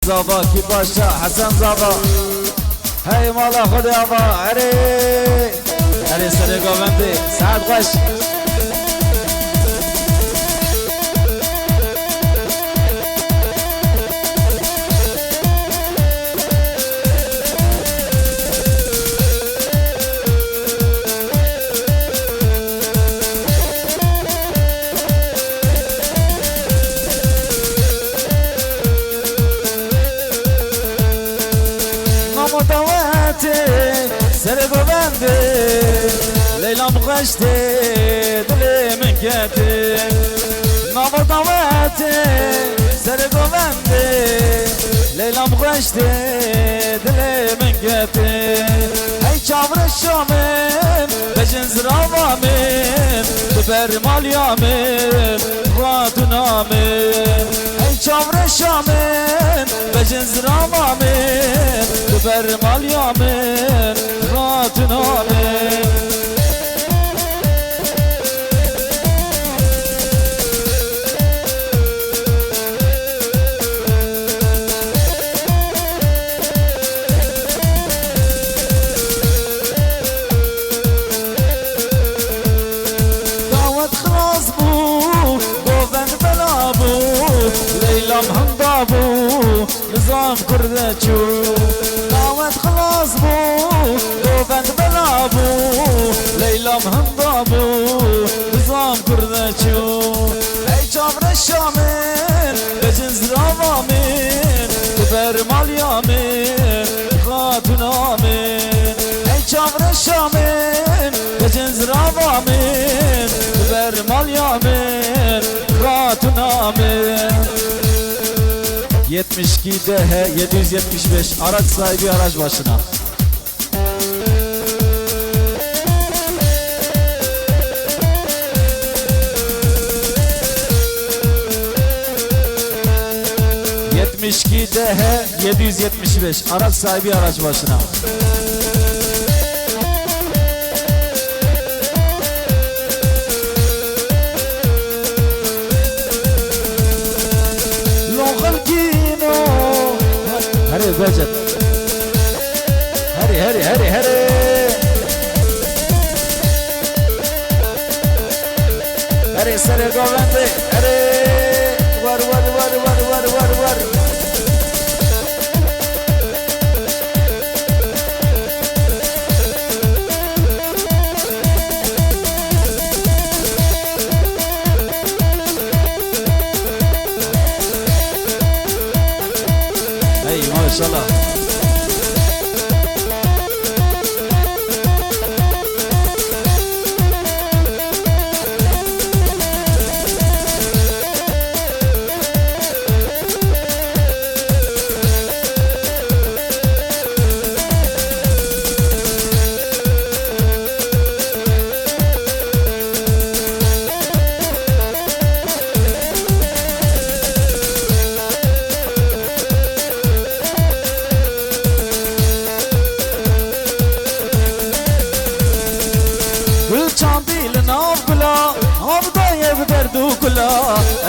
زابا کی باشا حسن زابا هی مالا خود آبا اره سر گوونده سعد خوش سر گوونده لیلام خوشته دل من کته نام دعوته سر گوونده لیلام خوشته دل من کته ای چاور شامم بجن زراوامم ببر مالیامم خاتونامم ای چاور شامم بجن زراوامم ببر مالیامم خاتونامم دعوت خلاص بود گووند بلا بود لیلام هم بود نظام کرده چو دعوت خلاص بود گووند بلا بود لیلام هم بود نظام کرده چو ای چامر شامن بجن زراوامن ببر مالیامن خاتونامن ای چامر شامن بجن زراوامن ببر مالیامن خاتونامن 72 775 araç sahibi araç başına. DH 775 araç sahibi araç başına. هري بجد هري هري سر گوونده هري ور ما شاء الله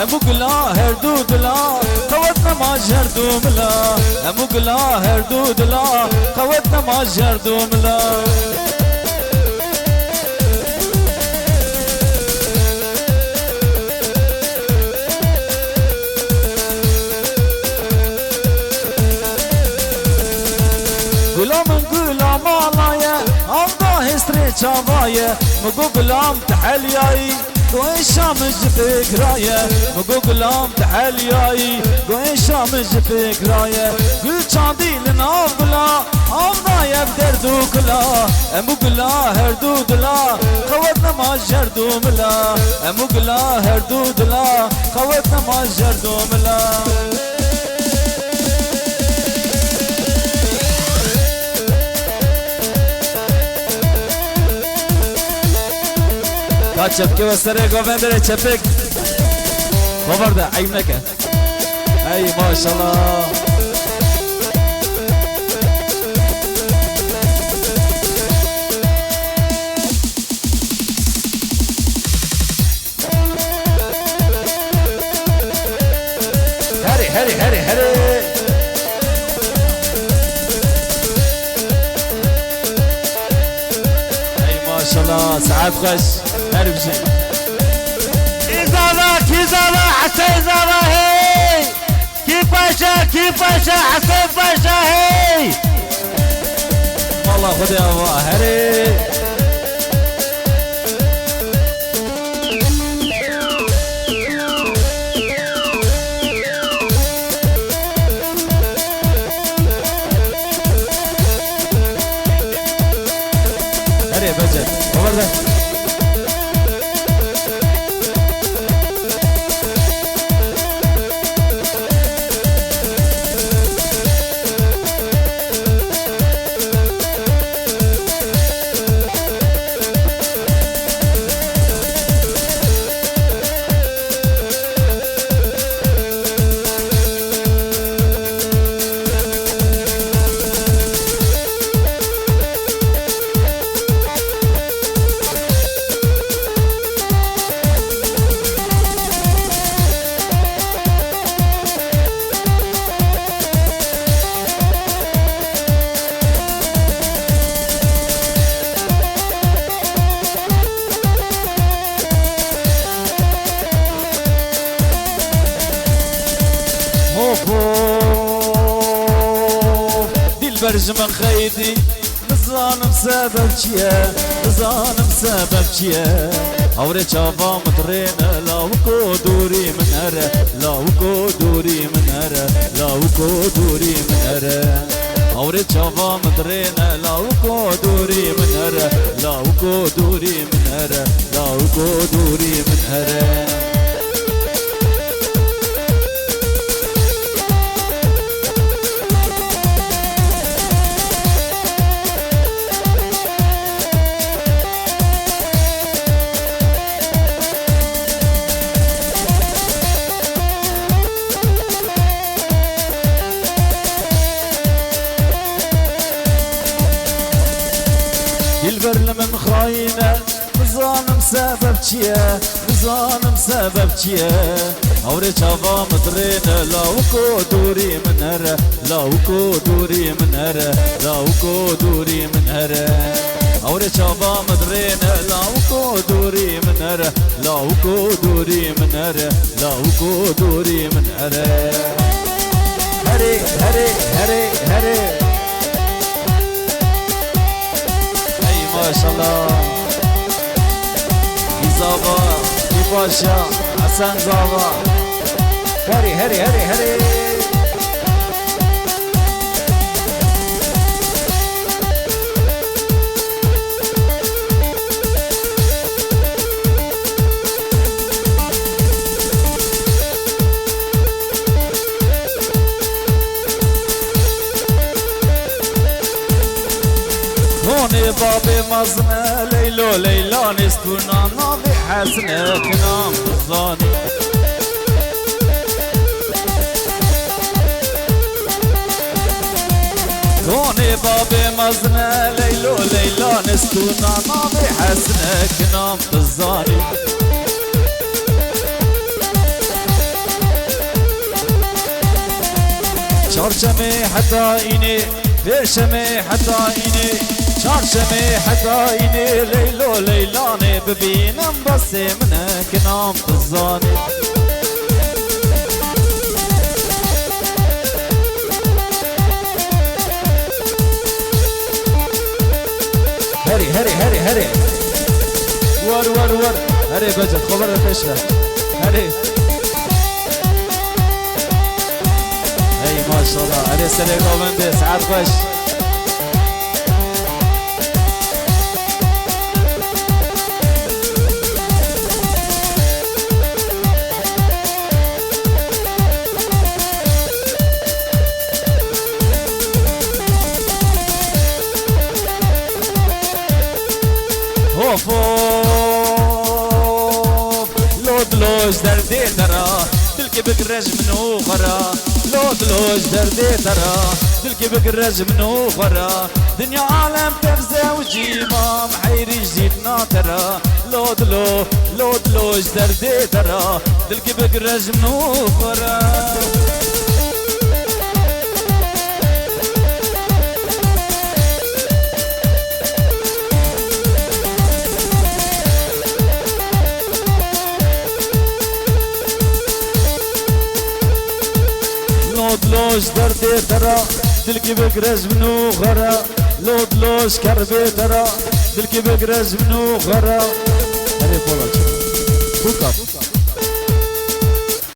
امو گلا هر دو دلا قوت نماز هر دو ملا امو گلا هر دو دلا قوت نماز هر دو ملا گلام آلایه آمدا هستری چاوایه مگو گلام تحلیایی گوی شامج فکرایه مگو گلام تحلیایی گوی شامج فکرایه گل چاندی لناو گلا آمدایه بدرد و کلا امو گلا هر دو دلا قوت نماز هر دو ملا امو گلا هر دو دلا قوت نماز هر دو ملا چپکه و سر گوونده چپک خبرده عیب نکن ای ماشالله هری الله سعاد خش اربجي إزابة كيزابة حسين زابة هي كيف باشا كيف باشا حسين باشا هي والله خذ يا ابا هري هري بجد وبرده برج من خيدي نظام سبب چیه نظام سبب چیه اوري چاوا مترين لاو کو دوری من هره لاو کو دوری من هره لاو کو دوری من هره اوري چاوا مترين لاو کو دوری من هره لاو کو دوری من هره لاو کو دوری من هره البر من خاينة نظام سبب چیه نظام سبب چیه اوري چاوا مدرين لاو کو دوری من هره لاو کو دوری من هره لاو کو دوری من هره اوري چاوا مدرين لاو کو دوری من هره لاو کو دوری من هره لاو کو دوری من هره هري هري هري هري ما شاء الله زابا باشا حسن زابا هري هري هري هري هوني بابي مزنة ليلو ليلان استونا نابي حسنة كنام بالظاني هوني بابي مزنة ليلو ليلان استونا نابي حسنة كنام بالظاني شرشمي حتى إني بيشمي حتى إني شرشمي حتى إني ليلو ليلاني ببينم بس منك نام بالظاني هري هري هري هري ور ور ور هري بجد خبر الفشلة هري اي ما شاء الله هري سليكو بندي سعاد خوش هوف لود لوج دردي ترى تلقي بقرج منو غرا لود لوج دردي ترى تلقي بقرج منو غرا دنيا عالم تفزة وجيمة محيري جديدنا ترى لود لوج دردي ترى تلقي بقرج منو غرا دلوش دردي ترى دلكي بقرز منو غرا لو دلوش كربي ترى دلكي بقرز منو غرا هري بولا بوكات